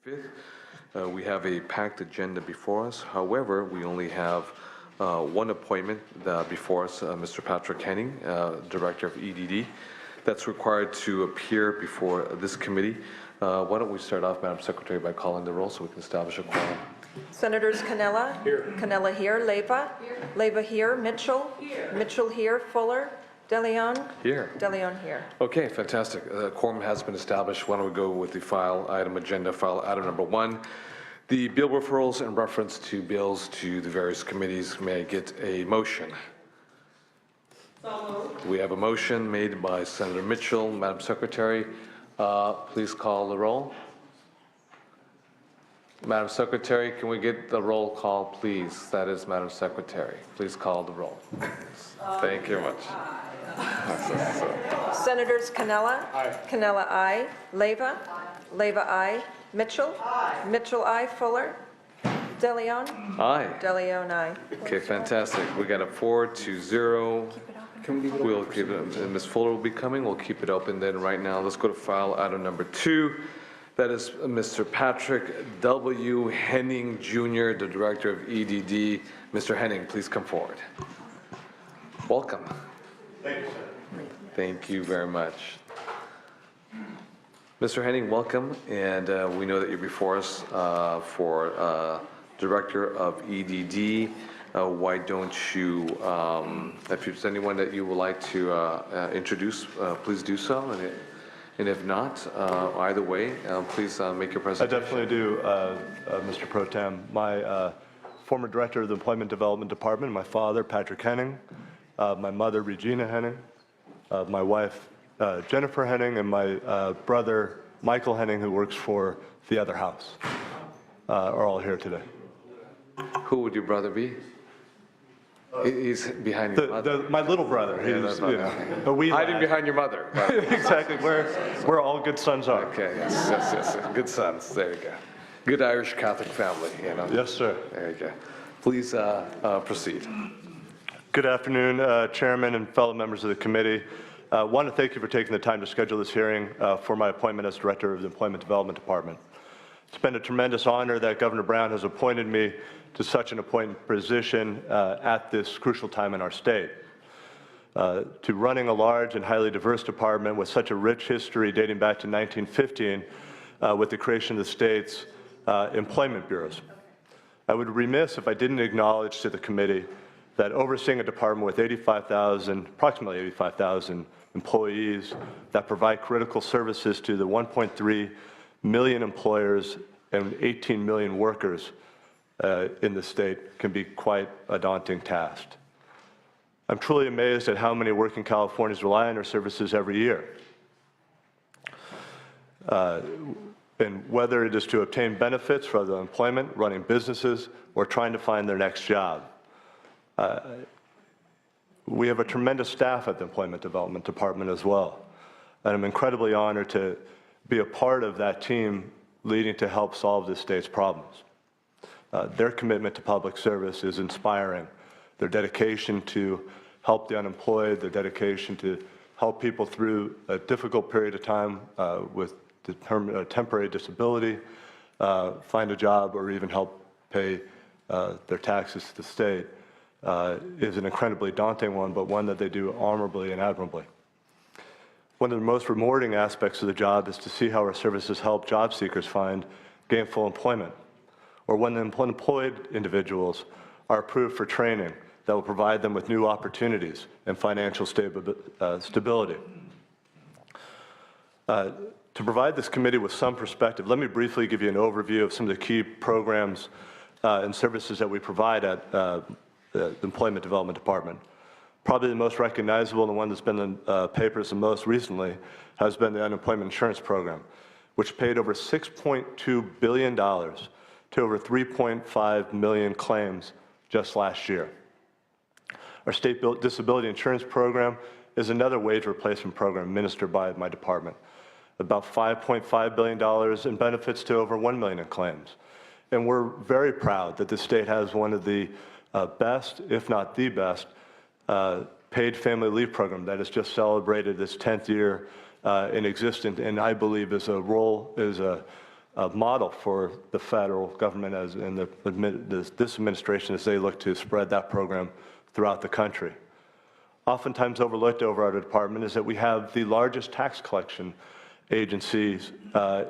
5th. We have a packed agenda before us. However, we only have one appointment before us, Mr. Patrick Henning, Director of EDD, that's required to appear before this committee. Why don't we start off, Madam Secretary, by calling the roll so we can establish a quorum. Senators Canella? Here. Canella here. Leyva? Here. Leyva here. Mitchell? Here. Mitchell here. Fuller? De Leon? Here. De Leon here. Okay, fantastic. Quorum has been established. Why don't we go with the file item agenda, file item number 1. The bill referrals in reference to bills to the various committees. May I get a motion? So moved. We have a motion made by Senator Mitchell. Madam Secretary, please call the roll. Madam Secretary, can we get the roll call, please? That is, Madam Secretary. Please call the roll. Thank you very much. Senators Canella? Aye. Canella, aye. Leyva? Leyva, aye. Mitchell? Aye. Mitchell, aye. Fuller? De Leon? Aye. De Leon, aye. Okay, fantastic. We got a 4-0. We'll keep it, and Ms. Fuller will be coming. We'll keep it open then right now. Let's go to file item number 2. That is Mr. Patrick W. Henning, Jr., the Director of EDD. Mr. Henning, please come forward. Welcome. Thank you, sir. Thank you very much. Mr. Henning, welcome, and we know that you're before us for Director of EDD. Why don't you, if there's anyone that you would like to introduce, please do so. And if not, either way, please make your presentation. I definitely do, Mr. Pro Tem. My former Director of the Employment Development Department, my father, Patrick Henning, my mother, Regina Henning, my wife, Jennifer Henning, and my brother, Michael Henning, who works for the other house, are all here today. Who would your brother be? He's behind your mother. My little brother. He's, you know, but we hiding behind your mother. Exactly. Where all good sons are. Okay. Yes. Good sons. There you go. Good Irish Catholic family. You know. Yes, sir. There you go. Please proceed. Good afternoon, Chairman and fellow members of the committee. I want to thank you for taking the time to schedule this hearing for my appointment as Director of the Employment Development Department. It's been a tremendous honor that Governor Brown has appointed me to such an appointed position at this crucial time in our state. To running a large and highly diverse department with such a rich history dating back to 1915 with the creation of the state's employment bureaus. I would be remiss if I didn't acknowledge to the committee that overseeing a department with approximately 85,000 employees that provide critical services to the 1.3 million employers and 18 million workers in the state can be quite a daunting task. I'm truly amazed at how many working Californians rely on our services every year. And whether it is to obtain benefits for their employment, running businesses, or trying to find their next job. We have a tremendous staff at the Employment Development Department as well. And I'm incredibly honored to be a part of that team leading to help solve the state's problems. Their commitment to public service is inspiring. Their dedication to help the unemployed, their dedication to help people through a difficult period of time with temporary disability, find a job, or even help pay their taxes to the state is an incredibly daunting one, but one that they do honorably and admirably. One of the most rewarding aspects of the job is to see how our services help job seekers find gainful employment, or when the unemployed individuals are approved for training that will provide them with new opportunities and financial stability. To provide this committee with some perspective, let me briefly give you an overview of some of the key programs and services that we provide at the Employment Development Department. Probably the most recognizable and the one that's been in papers the most recently has been the Unemployment Insurance Program, which paid over $6.2 billion to over 3.5 million claims just last year. Our State Disability Insurance Program is another wage replacement program administered by my department. About $5.5 billion in benefits to over 1 million in claims. And we're very proud that the state has one of the best, if not the best, paid family leave program that has just celebrated its 10th year in existence, and I believe is a model for the federal government as in this administration as they look to spread that program throughout the country. Oftentimes overlooked over our department is that we have the largest tax collection agencies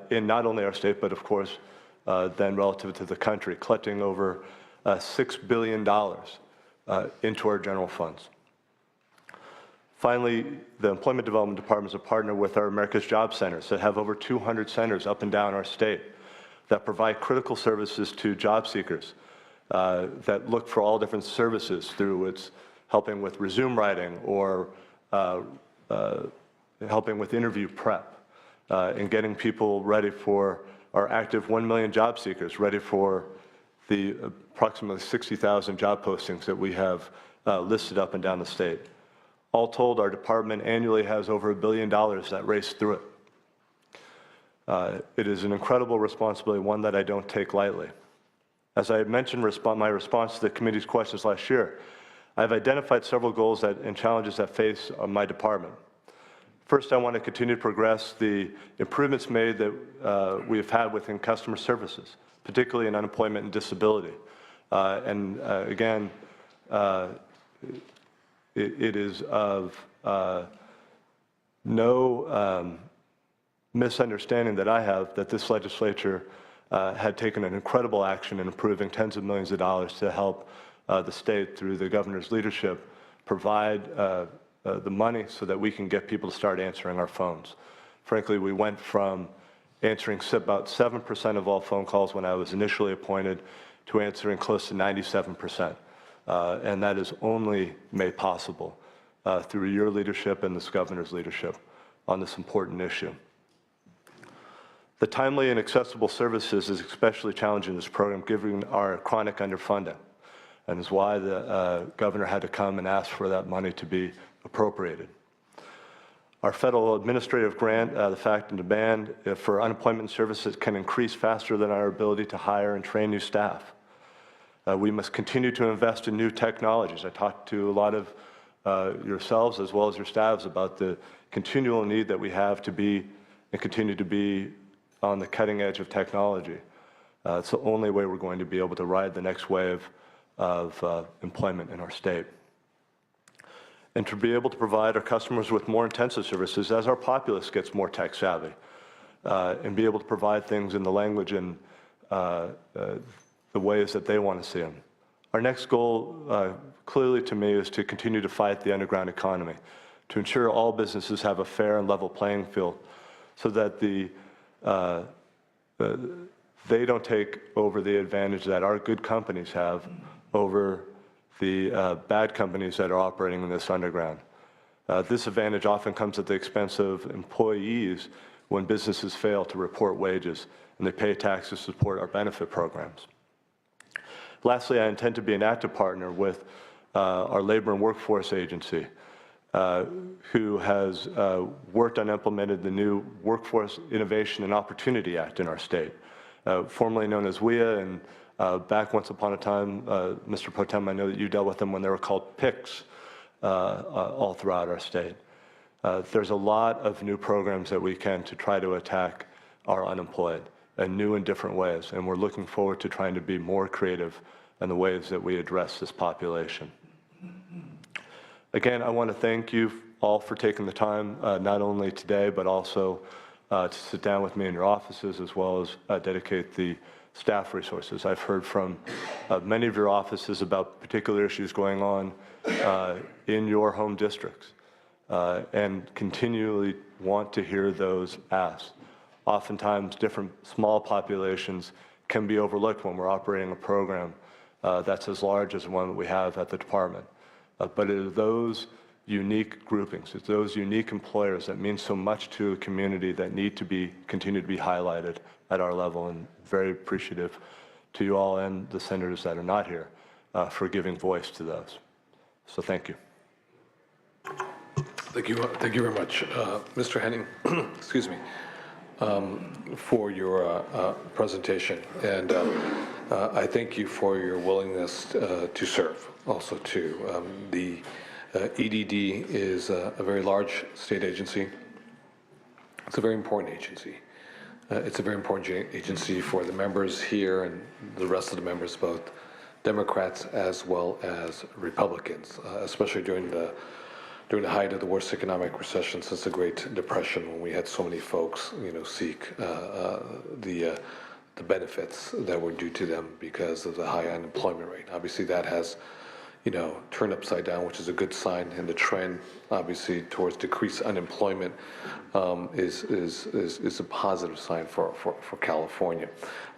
in not only our state, but of course, then relative to the country, collecting over $6 billion into our general funds. Finally, the Employment Development Department is a partner with our America's Job Centers that have over 200 centers up and down our state that provide critical services to job seekers that look for all different services through its helping with resume writing or helping with interview prep and getting people ready for our active 1 million job seekers, ready for the approximately 60,000 job postings that we have listed up and down the state. All told, our department annually has over $1 billion that race through it. It is an incredible responsibility, one that I don't take lightly. As I mentioned my response to the committee's questions last year, I've identified several goals and challenges that face my department. First, I want to continue to progress the improvements made that we have had within customer services, particularly in unemployment and disability. Again, it is of no misunderstanding that I have that this legislature had taken an incredible action in improving tens of millions of dollars to help the state, through the governor's leadership, provide the money so that we can get people to start answering our phones. Frankly, we went from answering about 7% of all phone calls when I was initially appointed to answering close to 97%. And that is only made possible through your leadership and this governor's leadership on this important issue. The timely and accessible services is especially challenging in this program given our chronic underfunding, and is why the governor had to come and ask for that money to be appropriated. Our federal administrative grant, the fact and demand for unemployment services can increase faster than our ability to hire and train new staff. We must continue to invest in new technologies. I talked to a lot of yourselves as well as your staffs about the continual need that we have to be and continue to be on the cutting edge of technology. It's the only way we're going to be able to ride the next wave of employment in our state. And to be able to provide our customers with more intensive services as our populace gets more tech savvy, and be able to provide things in the language and the ways that they want to see them. Our next goal, clearly to me, is to continue to fight the underground economy, to ensure all businesses have a fair and level playing field so that they don't take over the advantage that our good companies have over the bad companies that are operating in this underground. This advantage often comes at the expense of employees when businesses fail to report wages and they pay taxes to support our benefit programs. Lastly, I intend to be an active partner with our Labor and Workforce Agency, who has worked on implemented the new Workforce Innovation and Opportunity Act in our state, formerly known as WIA, and back once upon a time, Mr. Pro Tem, I know that you dealt with them when they were called PICs all throughout our state. There's a lot of new programs that we can to try to attack our unemployed in new and different ways, and we're looking forward to trying to be more creative in the ways that we address this population. Again, I want to thank you all for taking the time, not only today, but also to sit down with me in your offices, as well as dedicate the staff resources. I've heard from many of your offices about particular issues going on in your home districts, and continually want to hear those asked. Oftentimes, different small populations can be overlooked when we're operating a program that's as large as the one that we have at the department. But it is those unique groupings, it's those unique employers that mean so much to a community that need to continue to be highlighted at our level, and very appreciative to you all and the senators that are not here for giving voice to those. So thank you. Thank you very much, Mr. Henning, excuse me, for your presentation. And I thank you for your willingness to serve also too. The EDD is a very large state agency. It's a very important agency. It's a very important agency for the members here and the rest of the members, both Democrats as well as Republicans, especially during the height of the worst economic recession since the Great Depression, when we had so many folks, seek the benefits that were due to them because of the high unemployment rate. Obviously, that has turned upside down, which is a good sign, and the trend, obviously, towards decreased unemployment is a positive sign for California.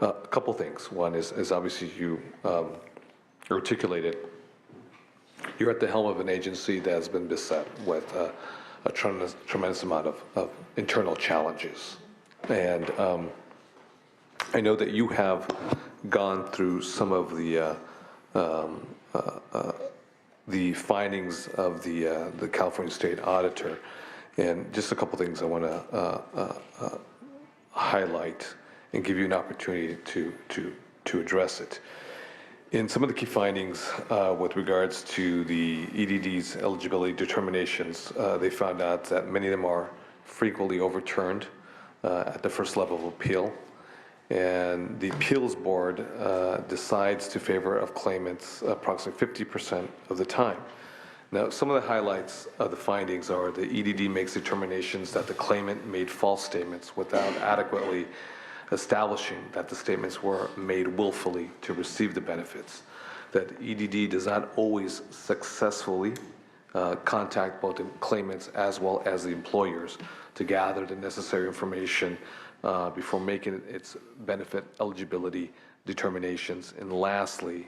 A couple things. One is obviously you articulated, you're at the helm of an agency that has been beset with a tremendous amount of internal challenges. And I know that you have gone through some of the findings of the California State Auditor, and just a couple things I want to highlight and give you an opportunity to address it. In some of the key findings with regards to the EDD's eligibility determinations, they found out that many of them are frequently overturned at the first level of appeal. And the appeals board decides to favor of claimants approximately 50% of the time. Now, some of the highlights of the findings are the EDD makes determinations that the claimant made false statements without adequately establishing that the statements were made willfully to receive the benefits, that EDD does not always successfully contact both the claimants as well as the employers to gather the necessary information before making its benefit eligibility determinations. And lastly,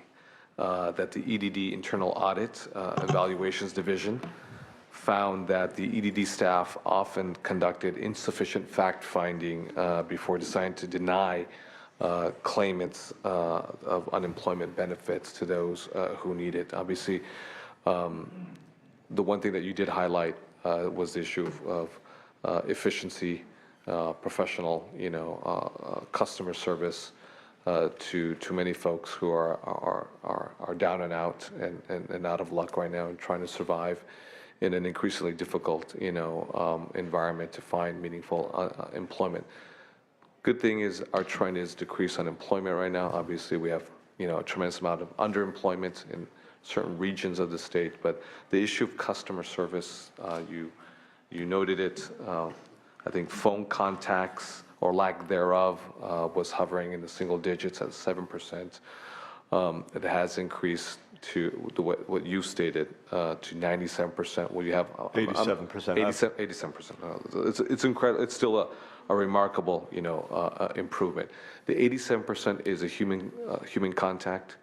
that the EDD Internal Audit Evaluations Division found that the EDD staff often conducted insufficient fact-finding before deciding to deny claimants of unemployment benefits to those who need it. Obviously, the one thing that you did highlight was the issue of efficiency, professional, customer service to many folks who are down and out and out of luck right now and trying to survive in an increasingly difficult, environment to find meaningful employment. Good thing is our trend is decrease unemployment right now. Obviously, we have, a tremendous amount of underemployment in certain regions of the state, but the issue of customer service, you noted it. I think phone contacts or lack thereof was hovering in the single digits at 7%. It has increased to what you stated to 97%. Well, you have 87%. 87%. It's incredible. It's still a remarkable, improvement. The 87% is a human contact.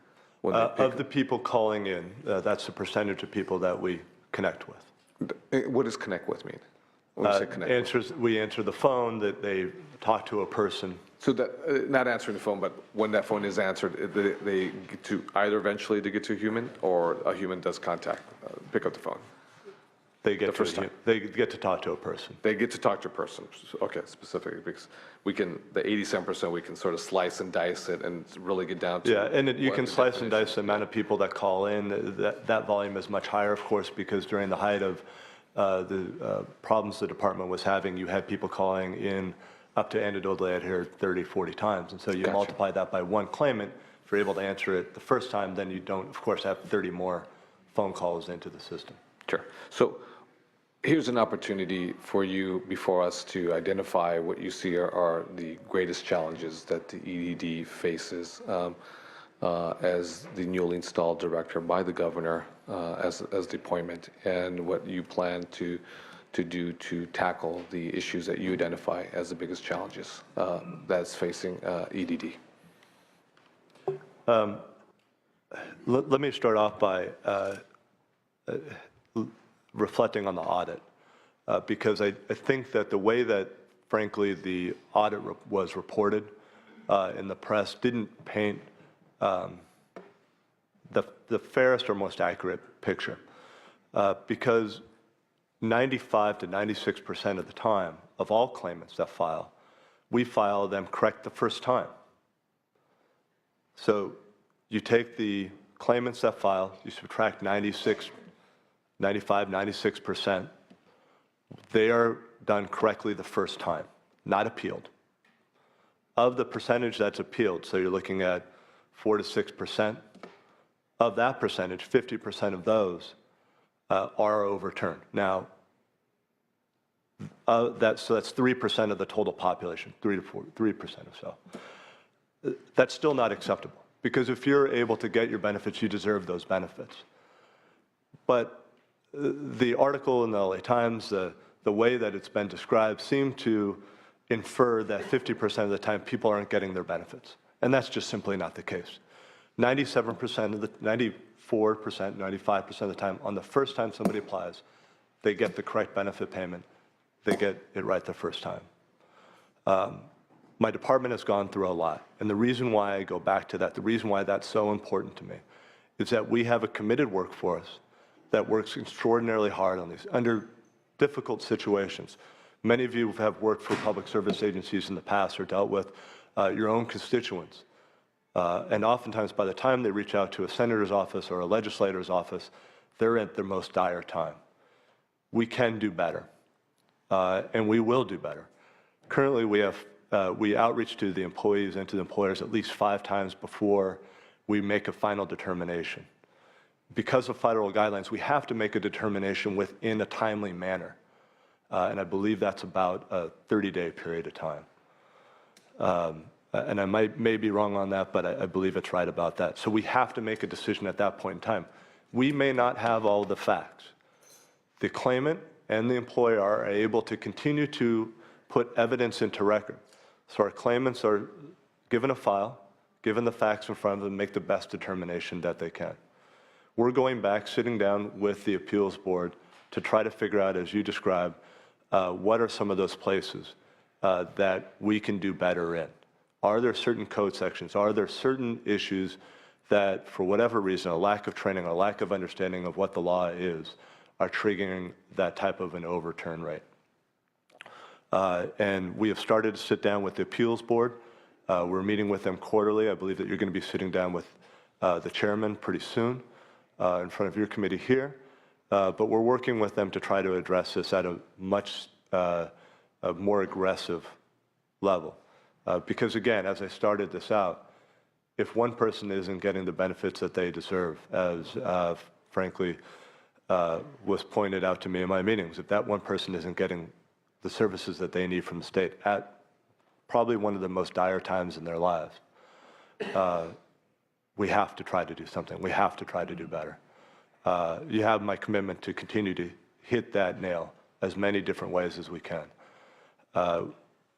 Of the people calling in, that's the percentage of people that we connect with. What does connect with mean? When you say connect with? We answer the phone, that they talk to a person. So that, not answering the phone, but when that phone is answered, they get to either eventually to get to a human, or a human does contact, pick up the phone. They get to talk to a person. They get to talk to a person. Okay, specifically, because we can, the 87%, we can sort of slice and dice it and really get down to. Yeah, and you can slice and dice the amount of people that call in. That volume is much higher, of course, because during the height of the problems the department was having, you had people calling in up to anecdotally, I'd hear 30, 40 times. And so you multiply that by one claimant. If you're able to answer it the first time, then you don't, of course, have 30 more phone calls into the system. Sure. So here's an opportunity for you, before us, to identify what you see are the greatest challenges that the EDD faces as the newly installed director by the governor as the appointment, and what you plan to do to tackle the issues that you identify as the biggest challenges that's facing EDD. Let me start off by reflecting on the audit, because I think that the way that, frankly, the audit was reported in the press didn't paint the fairest or most accurate picture, because 95 to 96% of the time of all claimants that file, we file them correct the first time. So you take the claimants that file, you subtract 95, 96%. They are done correctly the first time, not appealed. of the percentage that's appealed, so you're looking at 4 to 6%, of that percentage, 50% of those are overturned. Now, that's 3% of the total population, 3% or so. That's still not acceptable, because if you're able to get your benefits, you deserve those benefits. But the article in the LA Times, the way that it's been described, seemed to infer that 50% of the time people aren't getting their benefits. And that's just simply not the case. 94%, 95% of the time, on the first time somebody applies, they get the correct benefit payment. They get it right the first time. My department has gone through a lot. And the reason why I go back to that, the reason why that's so important to me, is that we have a committed workforce that works extraordinarily hard on these, under difficult situations. Many of you have worked for public service agencies in the past or dealt with your own constituents. And oftentimes, by the time they reach out to a senator's office or a legislator's office, they're at their most dire time. We can do better, and we will do better. Currently, we outreach to the employees and to the employers at least 5 times before we make a final determination. Because of federal guidelines, we have to make a determination within a timely manner. And I believe that's about a 30-day period of time. And I may be wrong on that, but I believe it's right about that. So we have to make a decision at that point in time. We may not have all the facts. The claimant and the employer are able to continue to put evidence into record. So our claimants are given a file, given the facts in front of them, make the best determination that they can. We're going back, sitting down with the appeals board to try to figure out, as you described, what are some of those places that we can do better in. Are there certain code sections? Are there certain issues that, for whatever reason, a lack of training, a lack of understanding of what the law is, are triggering that type of an overturn rate? And we have started to sit down with the appeals board. We're meeting with them quarterly. I believe that you're going to be sitting down with the chairman pretty soon in front of your committee here. But we're working with them to try to address this at a much a more aggressive level. Because again, as I started this out, if one person isn't getting the benefits that they deserve, as frankly was pointed out to me in my meetings, if that one person isn't getting the services that they need from the state at probably one of the most dire times in their lives, we have to try to do something. We have to try to do better. You have my commitment to continue to hit that nail as many different ways as we can.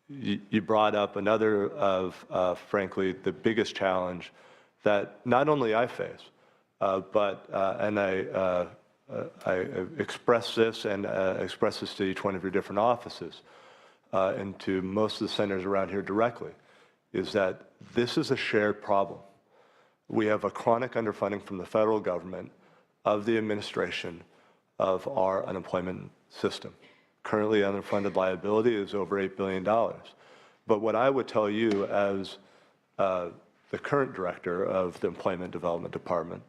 You brought up another of, frankly, the biggest challenge that not only I face, but, and I express this and express this to each one of your different offices and to most of the senators around here directly, is that this is a shared problem. We have a chronic underfunding from the federal government of the administration of our unemployment system. Currently, underfunded liability is over $8 billion. But what I would tell you as the current director of the Employment Development Department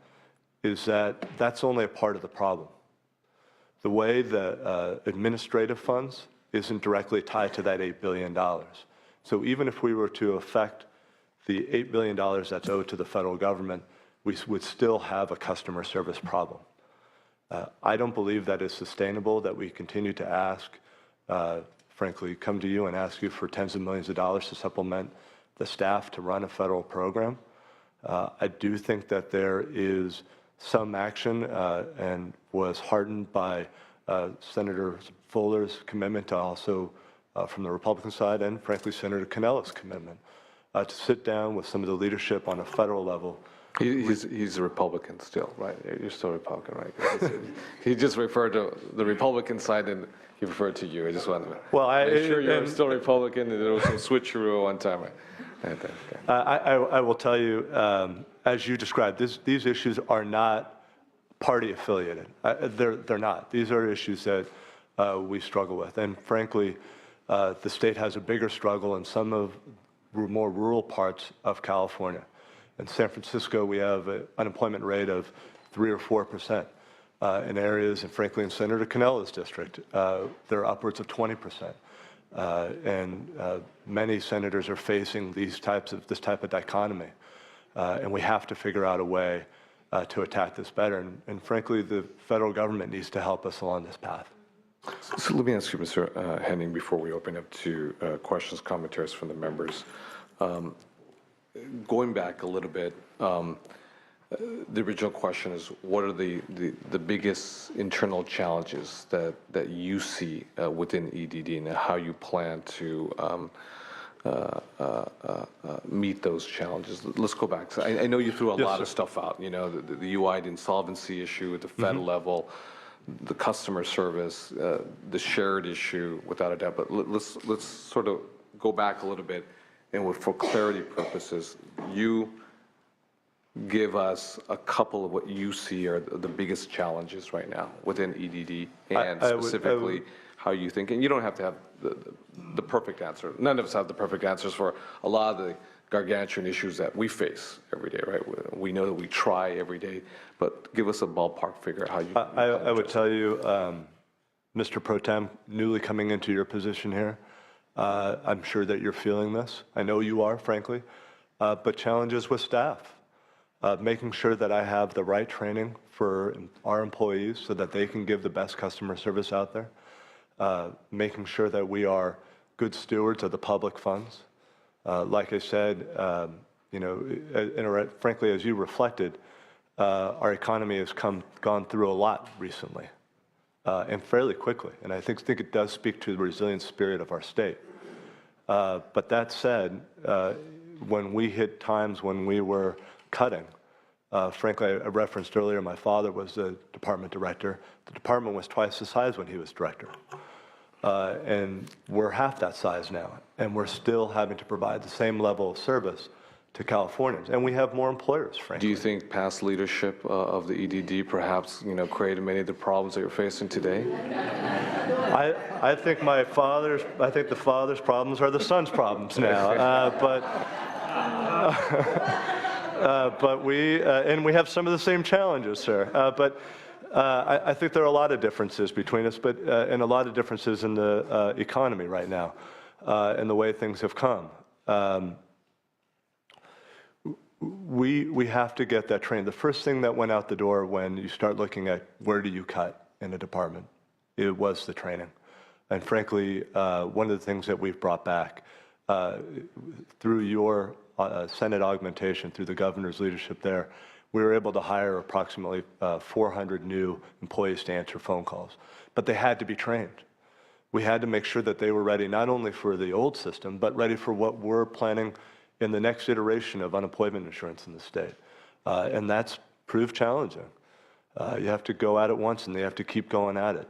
is that that's only a part of the problem. The way the administrative funds isn't directly tied to that $8 billion. So even if we were to affect the $8 billion that's owed to the federal government, we would still have a customer service problem. I don't believe that it's sustainable that we continue to ask, frankly, come to you and ask you for tens of millions of dollars to supplement the staff to run a federal program. I do think that there is some action and was heartened by Senator Fuller's commitment to also, from the Republican side, and frankly, Senator Canella's commitment to sit down with some of the leadership on a federal level. He's a Republican still, right? You're still Republican, right? He just referred to the Republican side and he referred to you. I just wanted to make sure you're still Republican and there was some switcheroo one time. I will tell you, as you described, these issues are not party affiliated. They're not. These are issues that we struggle with. And frankly, the state has a bigger struggle in some of more rural parts of California. In San Francisco, we have an unemployment rate of 3 or 4%. In areas, and frankly, in Senator Canella's district, they're upwards of 20%. Many senators are facing this type of dichotomy, and we have to figure out a way to attack this better. And frankly, the federal government needs to help us along this path. So let me ask you, Mr. Henning, before we open up to questions, commentaries from the members. Going back a little bit, the original question is, what are the biggest internal challenges that you see within EDD, and how you plan to meet those challenges? Let's go back. So I know you threw a lot of stuff out, you know, the UI, the insolvency issue at the federal level, the customer service, the shared issue, without a doubt. But let's sort of go back a little bit, and for clarity purposes, you give us a couple of what you see are the biggest challenges right now within EDD, and specifically how you think. And you don't have to have the perfect answer. None of us have the perfect answers for a lot of the gargantuan issues that we face every day, right? We know that we try every day, but give us a ballpark figure how you. I would tell you, Mr. Pro Tem, newly coming into your position here, I'm sure that you're feeling this. I know you are, frankly, but challenges with staff. Making sure that I have the right training for our employees so that they can give the best customer service out there. Making sure that we are good stewards of the public funds. Like I said, you know, frankly, as you reflected, our economy has gone through a lot recently, and fairly quickly. And I think it does speak to the resilient spirit of our state. But that said, when we hit times when we were cutting, frankly, I referenced earlier, my father was the department director. The department was twice the size when he was director. And we're half that size now, and we're still having to provide the same level of service to Californians, and we have more employers, frankly. Do you think past leadership of the EDD perhaps, you know, created many of the problems that you're facing today? I think the father's problems are the son's problems now, but we have some of the same challenges, sir. I think there are a lot of differences between us, and a lot of differences in the economy right now, and the way things have come. We have to get that trained. The first thing that went out the door when you start looking at where do you cut in a department, it was the training. And frankly, one of the things that we've brought back through your Senate augmentation, through the governor's leadership there, we were able to hire approximately 400 new employees to answer phone calls. But they had to be trained. We had to make sure that they were ready not only for the old system, but ready for what we're planning in the next iteration of unemployment insurance in the state. And that's proved challenging. You have to go at it once, and they have to keep going at it.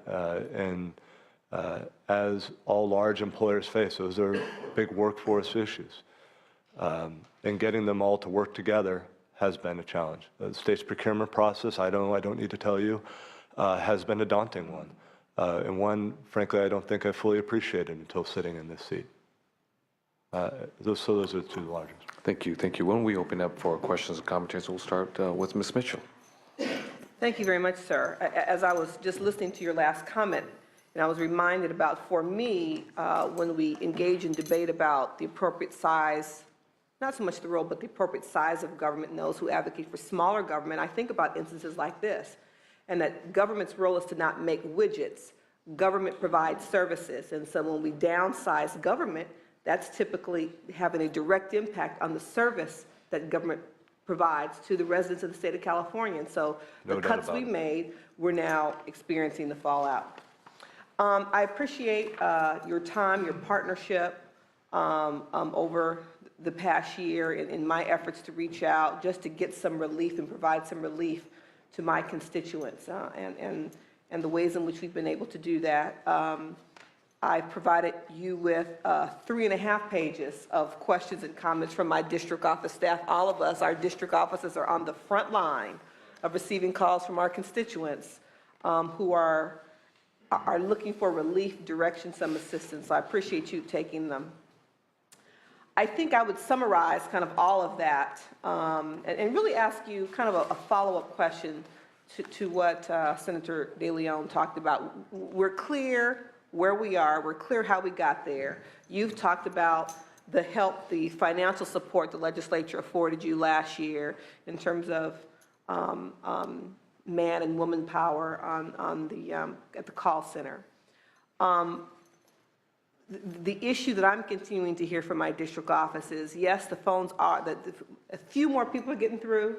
As all large employers face, those are big workforce issues. And getting them all to work together has been a challenge. The state's procurement process, I don't need to tell you, has been a daunting one. And one, frankly, I don't think I fully appreciated until sitting in this seat. Those are the two largest. Thank you. Thank you. When we open up for questions and commentaries, we'll start with Ms. Mitchell. Thank you very much, sir. As I was just listening to your last comment, and I was reminded about, for me, when we engage in debate about the appropriate size, not so much the role, but the appropriate size of government and those who advocate for smaller government, I think about instances like this, and that government's role is to not make widgets. Government provides services, and so when we downsize government, that's typically having a direct impact on the service that government provides to the residents of the state of California. And so the cuts we made, we're now experiencing the fallout. I appreciate your time, your partnership over the past year in my efforts to reach out just to get some relief and provide some relief to my constituents, and the ways in which we've been able to do that. I provided you with 3.5 pages of questions and comments from my district office staff. All of us, our district offices, are on the front line of receiving calls from our constituents who are looking for relief, direction, some assistance. So I appreciate you taking them. I think I would summarize kind of all of that and really ask you kind of a follow-up question to what Senator De Leon talked about. We're clear where we are. We're clear how we got there. You've talked about the help, the financial support the legislature afforded you last year in terms of man and woman power on the at the call center. The issue that I'm continuing to hear from my district office is, yes, the phones are, a few more people are getting through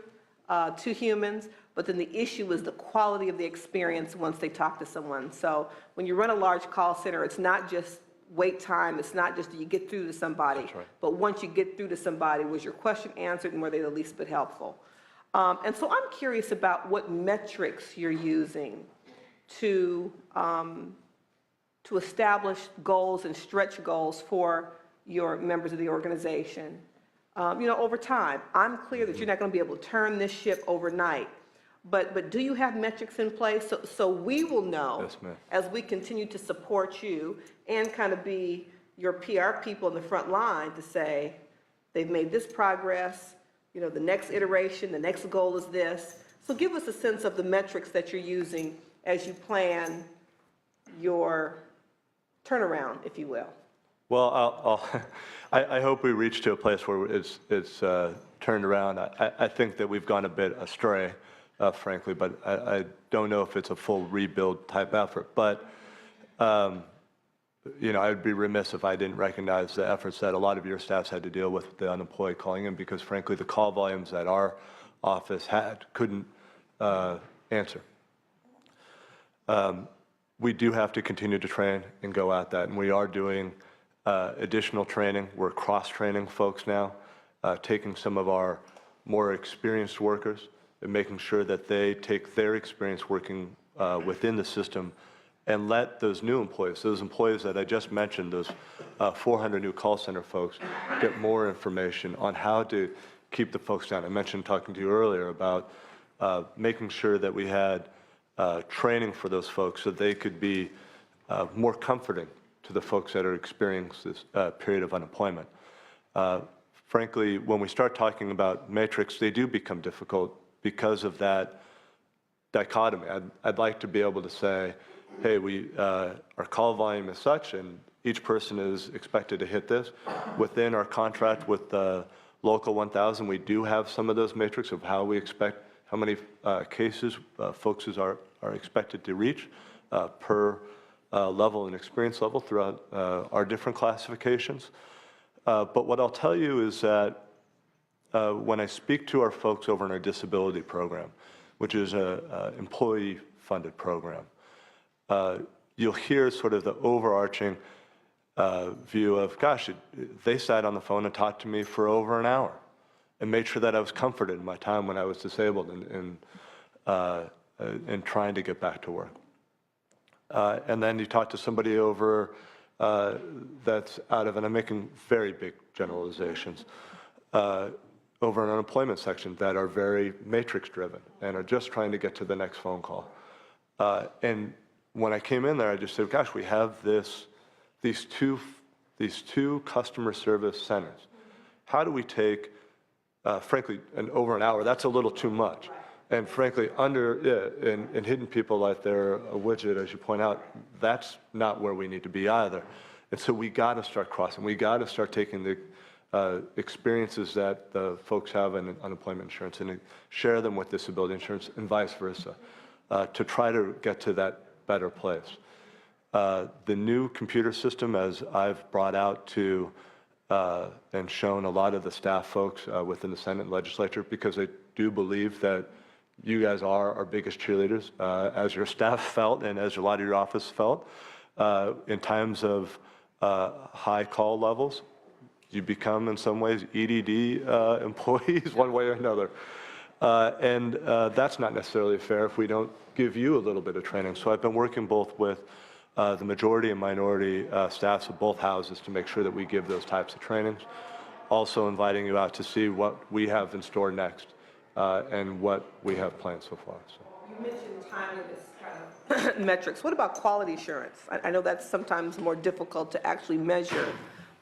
to humans, but then the issue is the quality of the experience once they talk to someone. So when you run a large call center, it's not just wait time, it's not just do you get through to somebody, That's right. but once you get through to somebody, was your question answered and were they the least bit helpful? And so I'm curious about what metrics you're using to establish goals and stretch goals for your members of the organization. Over time, I'm clear that you're not going to be able to turn this ship overnight, but do you have metrics in place so we will know, Yes, ma'am. as we continue to support you and kind of be your PR people in the front line to say, they've made this progress, the next iteration, the next goal is this. So give us a sense of the metrics that you're using as you plan your turnaround, if you will. Well, I hope we reach to a place where it's turned around. I think that we've gone a bit astray, frankly, but I don't know if it's a full rebuild type effort. But, I would be remiss if I didn't recognize the efforts that a lot of your staffs had to deal with the unemployed calling in, because frankly, the call volumes that our office couldn't answer. We do have to continue to train and go at that, and we are doing additional training. We're cross-training folks now, taking some of our more experienced workers and making sure that they take their experience working within the system and let those new employees, those employees that I just mentioned, those 400 new call center folks, get more information on how to keep the folks down. I mentioned talking to you earlier about making sure that we had training for those folks so they could be more comforting to the folks that are experiencing this period of unemployment. Frankly, when we start talking about matrix, they do become difficult because of that dichotomy. I'd like to be able to say, hey, our call volume is such, and each person is expected to hit this. Within our contract with the Local 1000, we do have some of those matrix of how we expect, how many cases folks are expected to reach per level and experience level throughout our different classifications. But what I'll tell you is that when I speak to our folks over in our disability program, which is an employee-funded program, you'll hear sort of the overarching view of, gosh, they sat on the phone and talked to me for over an hour and made sure that I was comforted in my time when I was disabled and trying to get back to work. And then you talk to somebody over that's out of, and I'm making very big generalizations, over an unemployment section that are very matrix driven and are just trying to get to the next phone call. And when I came in there, I just said, gosh, we have these two customer service centers. How do we take, frankly, over an hour, that's a little too much. And frankly, and hitting people like they're a widget, as you point out, that's not where we need to be either. And so we got to start crossing. We got to start taking the experiences that the folks have in unemployment insurance and share them with disability insurance and vice versa to try to get to that better place. The new computer system, as I've brought out to and shown a lot of the staff folks within the Senate and legislature, because I do believe that you guys are our biggest cheerleaders, as your staff felt and as a lot of your office felt. In times of high call levels, you become, in some ways, EDD employees one way or another. And that's not necessarily fair if we don't give you a little bit of training. So I've been working both with the majority and minority staffs of both houses to make sure that we give those types of trainings. Also inviting you out to see what we have in store next and what we have planned so far. So. You mentioned timeliness kind of metrics. What about quality assurance? I know that's sometimes more difficult to actually measure,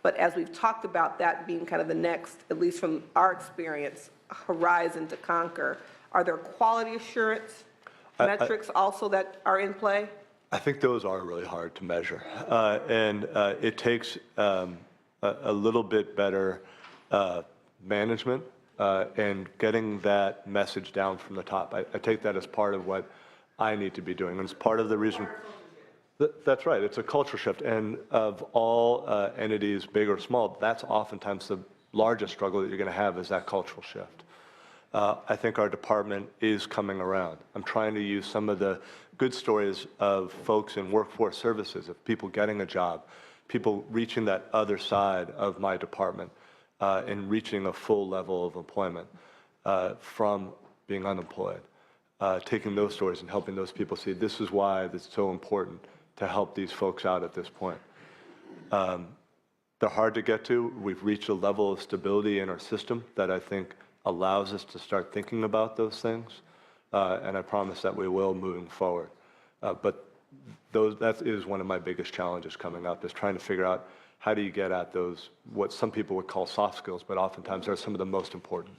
but as we've talked about that being kind of the next, at least from our experience, horizon to conquer, are there quality assurance metrics also that are in play? I think those are really hard to measure. And it takes a little bit better management and getting that message down from the top. I take that as part of what I need to be doing. And it's part of the reason. That's right. It's a culture shift. And of all entities, big or small, that's oftentimes the largest struggle that you're going to have is that cultural shift. I think our department is coming around. I'm trying to use some of the good stories of folks in workforce services, of people getting a job, people reaching that other side of my department and reaching a full level of employment from being unemployed. Taking those stories and helping those people see this is why it's so important to help these folks out at this point. They're hard to get to. We've reached a level of stability in our system that I think allows us to start thinking about those things, and I promise that we will moving forward. But that is one of my biggest challenges coming up, is trying to figure out how do you get at those, what some people would call soft skills, but oftentimes are some of the most important.